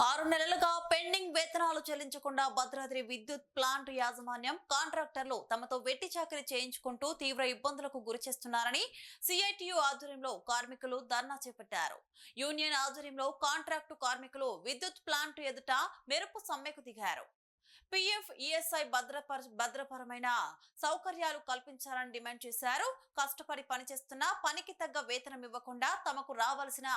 6 నెలలుగా పెండింగ్ వేతనాలు చెల్లించకుండా భద్రాద్రి విద్యుత్ ప్లాంట్ యాజమాన్యం కాంట్రాక్టర్లు తమతో వెట్టి చాకరీ చేయించుకుంటూ తీవ్ర ఇబ్బందులకు గురిచేస్తున్నారని సిఐటియు ఆధ్వర్యంలో కార్మికులు ధర్నా చేపట్టారు. యూనియన్ ఆధ్వర్యంలో కాంట్రాక్టు కార్మికులు విద్యుత్ ప్లాంట్ ఎదుట మెరుపు సమ్మెకు దిగారు. పీఎఫ్ ఈఎస్ఐ భద్రపరమైన సౌకర్యాలు కల్పించాలని డిమాండ్ చేశారు. కష్టపడి పనిచేస్తున్న పనికి తగ్గ వేతనం ఇవ్వకుండా తమకు రావాల్సిన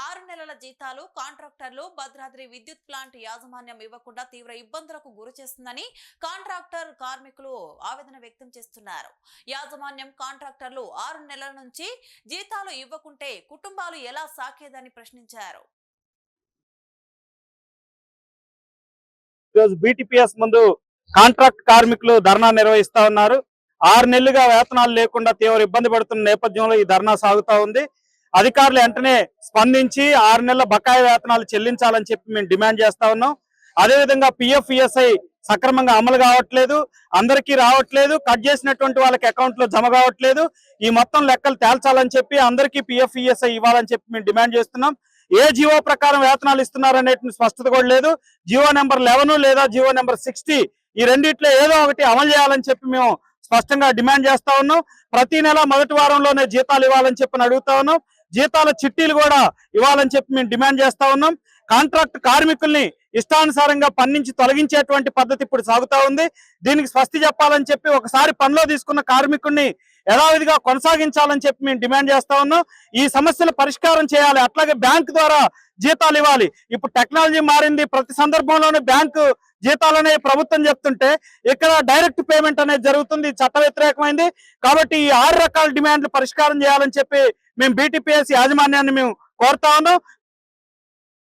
6 నెలల జీతాలు కాంట్రాక్టర్లు భద్రాద్రి విద్యుత్ ప్లాంట్ యాజమాన్యం ఇవ్వకుండా తీవ్ర ఇబ్బందులకు గురి చేస్తుందని కాంట్రాక్టర్ కార్మికులు ఆవేదన వ్యక్తం చేస్తున్నారు. యాజమాన్యం కాంట్రాక్టర్లు 6 నెలల నుంచి జీతాలు ఇవ్వకుంటే కుటుంబాలు ఎలా సాకేదని ప్రశ్నించారు. ఈరోజు బీటీపీఎస్ ముందు కాంట్రాక్ట్ కార్మికులు ధర్నా నిర్వహిస్తా ఉన్నారు. 6 నెలలుగా వేతనాలు లేకుండా తీవ్ర ఇబ్బంది పడుతున్న నేపథ్యంలో ఈ ధర్నా సాగుతా ఉంది. అధికారులు వెంటనే స్పందించి 6 నెలల బకాయి వేతనాలు చెల్లించాలని చెప్పి మేము డిమాండ్ చేస్తా ఉన్నాం. అదేవిధంగా పిఎఫ్ ఈఎస్ఐ సక్రమంగా అమలు కావట్లేదు, అందరికీ రావట్లేదు, కట్ చేసినటువంటి వాళ్ళకి అకౌంట్ లో జమ కావట్లేదు. ఈ మొత్తం లెక్కలు తేల్చాలని చెప్పి అందరికీ పిఎఫ్ ఈఎస్ఐ ఇవ్వాలని చెప్పి మేము డిమాండ్ చేస్తున్నాం. ఏ జీవో ప్రకారం వేతనాలు ఇస్తున్నారనే స్పష్టత కూడా లేదు. జీవో నెంబర్ 11 లేదా జీవో నెంబర్ 60 ఈ రెండిట్లో ఏదో ఒకటి అమలు చేయాలని చెప్పి మేము స్పష్టంగా డిమాండ్ చేస్తా ఉన్నాం. ప్రతి నెల మొదటి వారంలోనే జీతాలు ఇవ్వాలని చెప్పి అడుగుతా ఉన్నాం. జీతాల చిట్టీలు కూడా ఇవ్వాలని చెప్పి మేము డిమాండ్ చేస్తా ఉన్నాం. కాంట్రాక్ట్ కార్మికుల్ని ఇష్టానుసారంగా పని నుంచి తొలగించేటువంటి పద్ధతి ఇప్పుడు సాగుతా ఉంది. దీనికి స్వస్తి చెప్పాలని చెప్పి ఒకసారి పనిలో తీసుకున్న కార్మికుడిని యథావిధిగా కొనసాగించాలని చెప్పి మేము డిమాండ్ చేస్తా ఉన్నాం. ఈ సమస్యలు పరిష్కారం చేయాలి. అట్లాగే బ్యాంకు ద్వారా జీతాలు ఇవ్వాలి. ఇప్పుడు టెక్నాలజీ మారింది, ప్రతి సందర్భంలోనే బ్యాంకు జీతాలనే ప్రభుత్వం చెప్తుంటే ఇక్కడ డైరెక్ట్ పేమెంట్ అనేది జరుగుతుంది, చట్ట వ్యతిరేకమైంది. కాబట్టి ఈ 6 రకాల డిమాండ్లు పరిష్కారం చేయాలని చెప్పి మేము బీటీపీఎస్ యాజమాన్యాన్ని మేము కోరుతా ఉన్నాం.